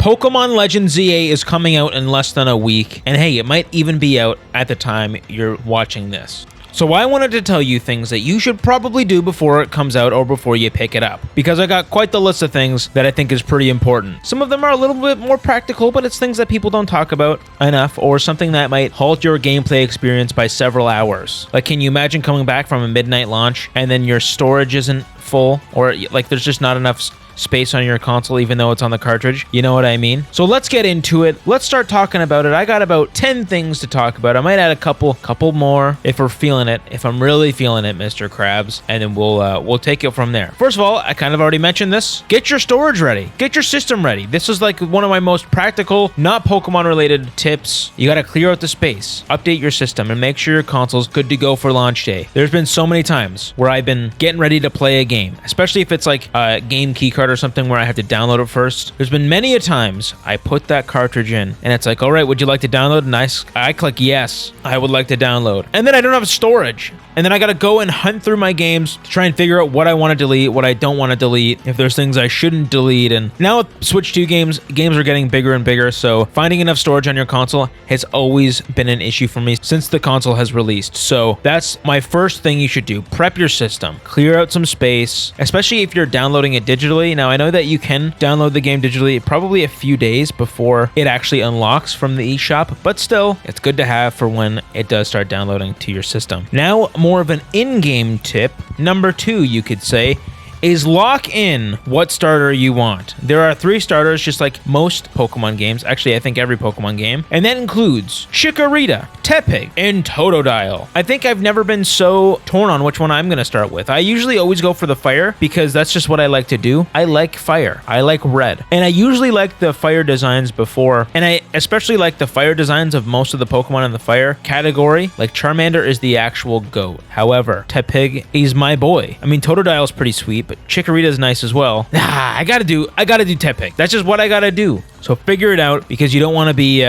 Pokemon Legends ZA is coming out in less than a week, and hey, it might even be out at the time you're watching this. So I wanted to tell you things that you should probably do before it comes out or before you pick it up, because I got quite the list of things that I think is pretty important. Some of them are a little bit more practical, but it's things that people don't talk about enough, or something that might halt your gameplay experience by several hours. Like, can you imagine coming back from a midnight launch and then your storage isn't full, or like there's just not enough space on your console even though it's on the cartridge? You know what I mean? So let's get into it. Let's start talking about it. I got about 10 things to talk about. I might add a couple more if we're feeling it, if I'm really feeling it, Mr. Krabs, and then we'll take it from there. First of all, I kind of already mentioned this. Get your storage ready. Get your system ready. This is like one of my most practical, not Pokemon related tips. You got to clear out the space, update your system, and make sure your console's good to go for launch day. There's been so many times where I've been getting ready to play a game, especially if it's like a game keycard or something where I have to download it first. There's been many a times I put that cartridge in and it's like, all right, would you like to download? And I click yes, I would like to download. And then I don't have storage. And then I got to go and hunt through my games to try and figure out what I want to delete, what I don't want to delete, if there's things I shouldn't delete. And now with Switch 2 games are getting bigger and bigger, so finding enough storage on your console has always been an issue for me since the console has released. So that's my first thing you should do. Prep your system. Clear out some space, especially if you're downloading it digitally. Now, I know that you can download the game digitally probably a few days before it actually unlocks from the eShop, but still, it's good to have for when it does start downloading to your system. Now, more of an in-game tip, number 2, you could say, is lock in what starter you want. There are 3 starters, just like most Pokemon games. Actually, I think every Pokemon game. And that includes Chikorita, Tepig, and Totodile. I think I've never been so torn on which one I'm going to start with. I usually always go for the fire because that's just what I like to do. I like fire. I like red. And I usually like the fire designs before. And I especially like the fire designs of most of the Pokemon in the fire category. Like Charmander is the actual GOAT. However, Tepig is my boy. I mean, Totodile is pretty sweet, but Chikorita is nice as well. I gotta do Tepig. That's just what I gotta do. So figure it out, because you don't want to be,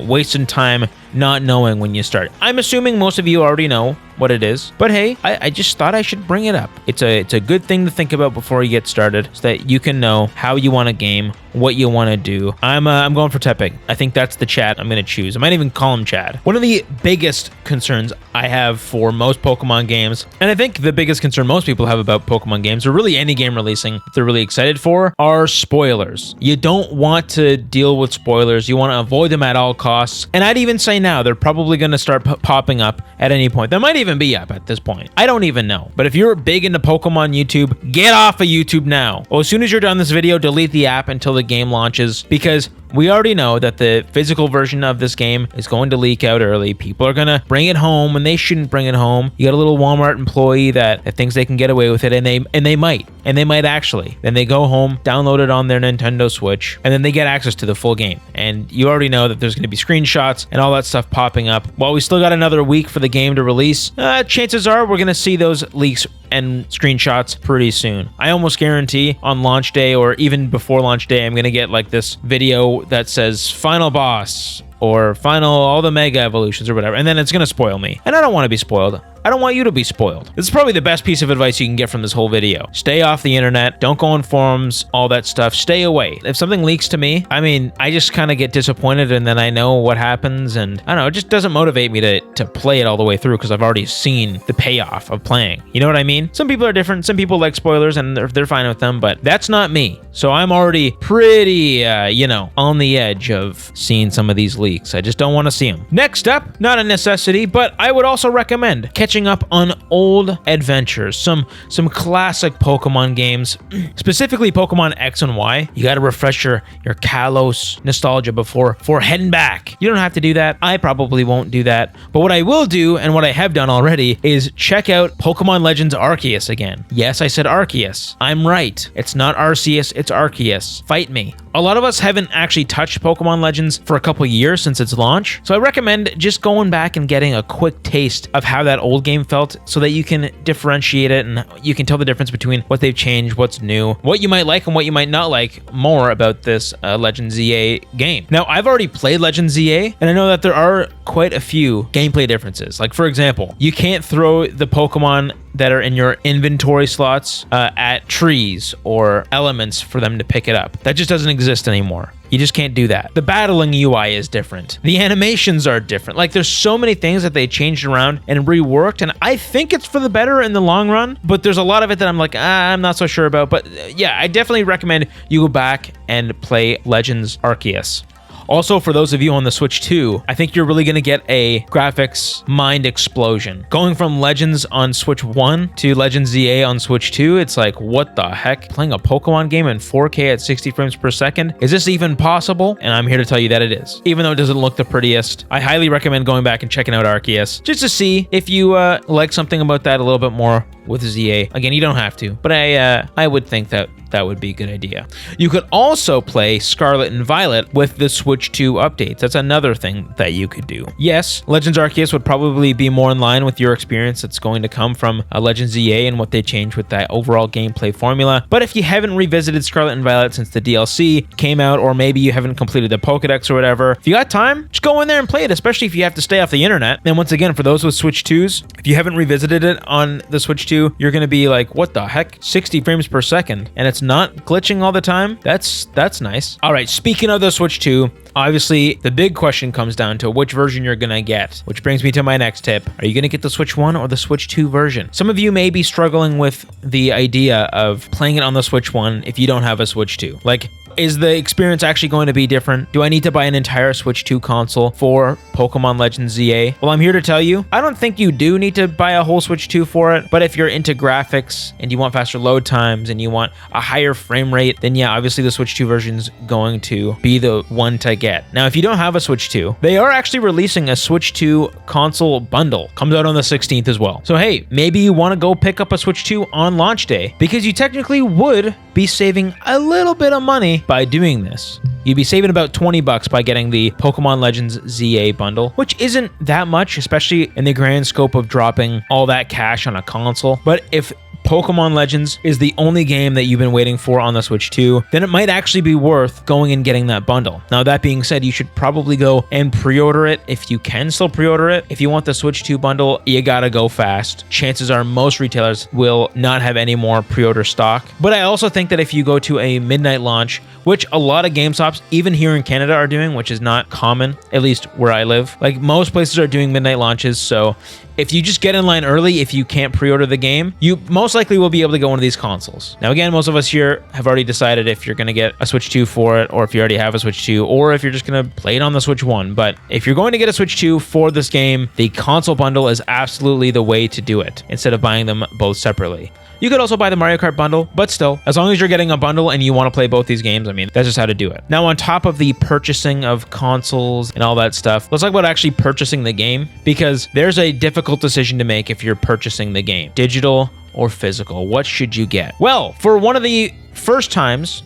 wasting time not knowing when you start. I'm assuming most of you already know what it is, but hey, I just thought I should bring it up. It's a good thing to think about before you get started, so that you can know how you want to game, what you want to do. I'm going for Tepig. I think that's the Chad I'm going to choose. I might even call him Chad. One of the biggest concerns I have for most Pokemon games, and I think the biggest concern most people have about Pokemon games, or really any game releasing that they're really excited for, are spoilers. You don't want to deal with spoilers. You want to avoid them at all costs. And I'd even say now they're probably going to start popping up at any point. They might even be up at this point. I don't even know. But if you're big into Pokemon YouTube, get off of YouTube now. Well, as soon as you're done this video, delete the app until the game launches, because we already know that the physical version of this game is going to leak out early. People are going to bring it home when they shouldn't bring it home. You got a little Walmart employee that thinks they can get away with it, and they might actually. Then they go home, download it on their Nintendo Switch, and then they get access to the full game. And you already know that there's going to be screenshots and all that stuff popping up. While we still got another week for the game to release, chances are we're going to see those leaks and screenshots pretty soon. I almost guarantee on launch day, or even before launch day, I'm going to get like this video that says final boss or final all the mega evolutions or whatever, and then it's going to spoil me. And I don't want to be spoiled. I don't want you to be spoiled. This is probably the best piece of advice you can get from this whole video. Stay off the internet. Don't go on forums, all that stuff. Stay away. If something leaks to me, I just kind of get disappointed, and then I know what happens, and I don't know, it just doesn't motivate me to play it all the way through, because I've already seen the payoff of playing. You know what I mean? Some people are different. Some people like spoilers, and they're fine with them, but that's not me. So I'm already pretty, on the edge of seeing some of these leaks. I just don't want to see them. Next up, not a necessity, but I would also recommend catching up on old adventures, some classic Pokemon games, specifically Pokemon X and Y. You got to refresh your Kalos nostalgia before heading back. You don't have to do that. I probably won't do that. But what I will do, and what I have done already, is check out Pokemon Legends Arceus again. Yes, I said Arceus. I'm right. It's not Arceus, it's Arceus. Fight me. A lot of us haven't actually touched Pokemon Legends for a couple years since its launch, so I recommend just going back and getting a quick taste of how that old game felt, so that you can differentiate it and you can tell the difference between what they've changed, what's new, what you might like and what you might not like more about this Legends ZA game. Now, I've already played Legends ZA, and I know that there are quite a few gameplay differences. Like, for example, you can't throw the Pokemon that are in your inventory slots at trees or elements for them to pick it up. That just doesn't exist anymore. You just can't do that. The battling UI is different. The animations are different. Like, there's so many things that they changed around and reworked, and I think it's for the better in the long run, but there's a lot of it that I'm like, I'm not so sure about. But yeah, I definitely recommend you go back and play Legends Arceus. Also, for those of you on the Switch 2, I think you're really going to get a graphics mind explosion. Going from Legends on Switch 1 to Legends ZA on Switch 2, it's like, what the heck? Playing a Pokemon game in 4K at 60 frames per second? Is this even possible? And I'm here to tell you that it is. Even though it doesn't look the prettiest, I highly recommend going back and checking out Arceus just to see if you like something about that a little bit more with ZA. Again, you don't have to, but I would think that would be a good idea. You could also play Scarlet and Violet with the Switch 2 updates. That's another thing that you could do. Yes, Legends Arceus would probably be more in line with your experience that's going to come from Legends ZA and what they changed with that overall gameplay formula. But if you haven't revisited Scarlet and Violet since the DLC came out, or maybe you haven't completed the Pokédex or whatever, if you got time, just go in there and play it, especially if you have to stay off the internet. And once again, for those with Switch 2s, if you haven't revisited it on the Switch 2, you're going to be like, what the heck? 60 frames per second, and it's not glitching all the time? That's nice. All right, speaking of the Switch 2, obviously the big question comes down to which version you're gonna get, which brings me to my next tip. Are you gonna get the Switch 1 or the Switch 2 version? Some of you may be struggling with the idea of playing it on the Switch 1 if you don't have a Switch 2. Like, is the experience actually going to be different? Do I need to buy an entire Switch 2 console for Pokemon Legends ZA? Well, I'm here to tell you, I don't think you do need to buy a whole Switch 2 for it, but if you're into graphics and you want faster load times and you want a higher frame rate, then yeah, obviously the Switch 2 version's going to be the one to get. Now, if you don't have a Switch 2, they are actually releasing a Switch 2 console bundle. Comes out on the 16th as well. So hey, maybe you want to go pick up a Switch 2 on launch day, because you technically would be saving a little bit of money by doing this. You'd be saving about $20 by getting the Pokemon Legends ZA bundle, which isn't that much, especially in the grand scope of dropping all that cash on a console. But if Pokemon Legends is the only game that you've been waiting for on the Switch 2, then it might actually be worth going and getting that bundle. Now, that being said, you should probably go and pre-order it if you can still pre-order it. If you want the Switch 2 bundle, you gotta go fast. Chances are most retailers will not have any more pre-order stock. But I also think that if you go to a midnight launch, which a lot of GameStops, even here in Canada, are doing, which is not common, at least where I live. Like, most places are doing midnight launches, so if you just get in line early, if you can't pre-order the game, you most likely will be able to get one of these consoles. Now, again, most of us here have already decided if you're going to get a Switch 2 for it, or if you already have a Switch 2, or if you're just going to play it on the Switch 1. But if you're going to get a Switch 2 for this game, the console bundle is absolutely the way to do it, instead of buying them both separately. You could also buy the Mario Kart bundle, but still, as long as you're getting a bundle and you want to play both these games, I mean, that's just how to do it. Now, on top of the purchasing of consoles and all that stuff, let's talk about actually purchasing the game, because there's a difficult decision to make if you're purchasing the game. Digital or physical? What should you get? Well, for one of the first times,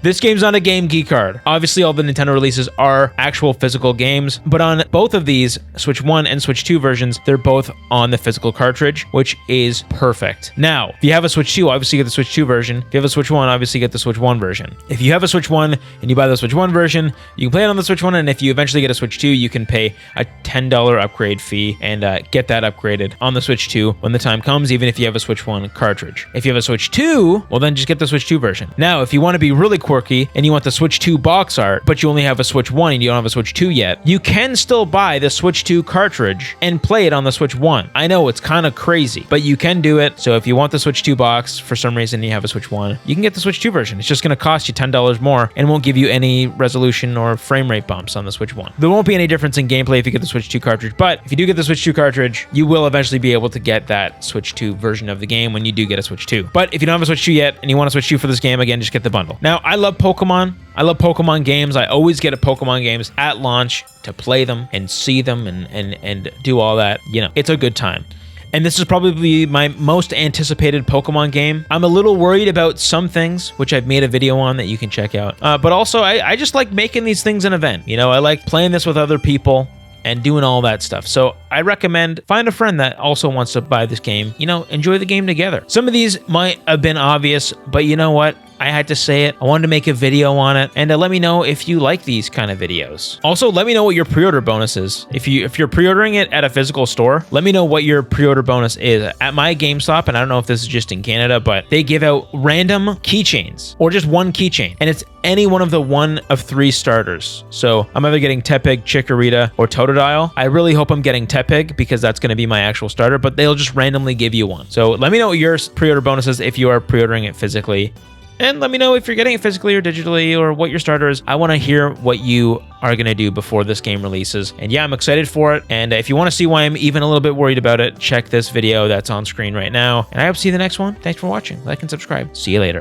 this game's on a Game Geek card. Obviously, all the Nintendo releases are actual physical games, but on both of these, Switch 1 and Switch 2 versions, they're both on the physical cartridge, which is perfect. Now, if you have a Switch 2, obviously you get the Switch 2 version. If you have a Switch 1, obviously you get the Switch 1 version. If you have a Switch 1 and you buy the Switch 1 version, you can play it on the Switch 1, and if you eventually get a Switch 2, you can pay a $10 upgrade fee and get that upgraded on the Switch 2 when the time comes, even if you have a Switch 1 cartridge. If you have a Switch 2, well, then just get the Switch 2 version. Now, if you want to be really quirky and you want the Switch 2 box art, but you only have a Switch 1 and you don't have a Switch 2 yet, you can still buy the Switch 2 cartridge and play it on the Switch 1. I know it's kind of crazy, but you can do it. So if you want the Switch 2 box for some reason and you have a Switch 1, you can get the Switch 2 version. It's just going to cost you $10 more and won't give you any resolution or frame rate bumps on the Switch 1. There won't be any difference in gameplay if you get the Switch 2 cartridge, but if you do get the Switch 2 cartridge, you will eventually be able to get that Switch 2 version of the game when you do get a Switch 2. But if you don't have a Switch 2 yet and you want a Switch 2 for this game, again, just get the bundle. Now, I love Pokemon. I love Pokemon games. I always get a Pokemon games at launch to play them and see them and do all that. You know, it's a good time. And this is probably my most anticipated Pokemon game. I'm a little worried about some things, which I've made a video on that you can check out. But also, I just like making these things an event. You know, I like playing this with other people and doing all that stuff. So I recommend find a friend that also wants to buy this game. You know, enjoy the game together. Some of these might have been obvious, but you know what? I had to say it. I wanted to make a video on it, and let me know if you like these kind of videos. Also, let me know what your pre-order bonus is. If you're pre-ordering it at a physical store, let me know what your pre-order bonus is. At my GameStop, and I don't know if this is just in Canada, but they give out random keychains or just one keychain, and it's any one of the 1 of 3 starters. So I'm either getting Tepig, Chikorita, or Totodile. I really hope I'm getting Tepig because that's going to be my actual starter, but they'll just randomly give you one. So let me know what your pre-order bonus is if you are pre-ordering it physically. And let me know if you're getting it physically or digitally or what your starter is. I want to hear what you are going to do before this game releases. And yeah, I'm excited for it. And if you want to see why I'm even a little bit worried about it, check this video that's on screen right now. And I hope to see you in the next one. Thanks for watching. Like and subscribe. See you later.